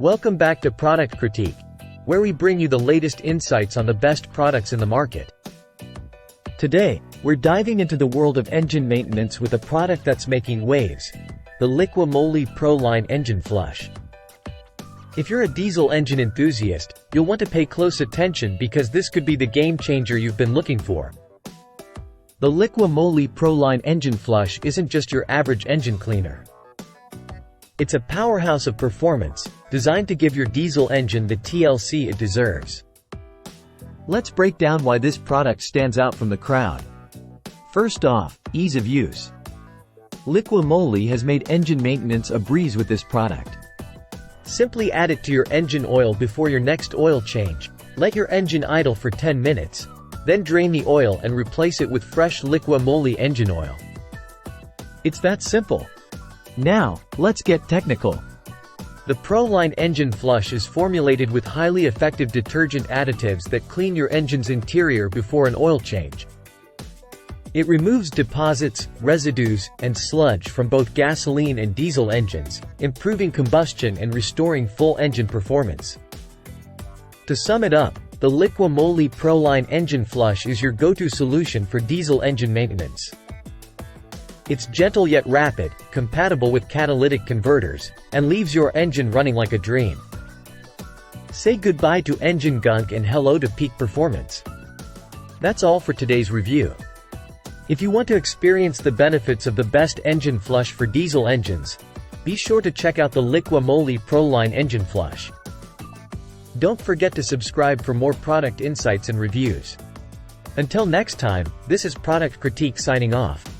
Welcome back to Product Critique, where we bring you the latest insights on the best products in the market. Today, we're diving into the world of engine maintenance with a product that's making waves, the Liqui Moly Pro Line Engine Flush. If you're a diesel engine enthusiast, you'll want to pay close attention because this could be the game changer you've been looking for. The Liqui Moly Pro Line Engine Flush isn't just your average engine cleaner. It's a powerhouse of performance, designed to give your diesel engine the TLC it deserves. Let's break down why this product stands out from the crowd. First off, ease of use. Liqui Moly has made engine maintenance a breeze with this product. Simply add it to your engine oil before your next oil change, let your engine idle for 10 minutes, then drain the oil and replace it with fresh Liqui Moly engine oil. It's that simple. Now, let's get technical. The Pro Line Engine Flush is formulated with highly effective detergent additives that clean your engine's interior before an oil change. It removes deposits, residues, and sludge from both gasoline and diesel engines, improving combustion and restoring full engine performance. To sum it up, the Liqui Moly Pro Line Engine Flush is your go-to solution for diesel engine maintenance. It's gentle yet rapid, compatible with catalytic converters, and leaves your engine running like a dream. Say goodbye to engine gunk and hello to peak performance. That's all for today's review. If you want to experience the benefits of the best engine flush for diesel engines, be sure to check out the Liqui Moly Pro Line Engine Flush. Don't forget to subscribe for more product insights and reviews. Until next time, this is Product Critique signing off.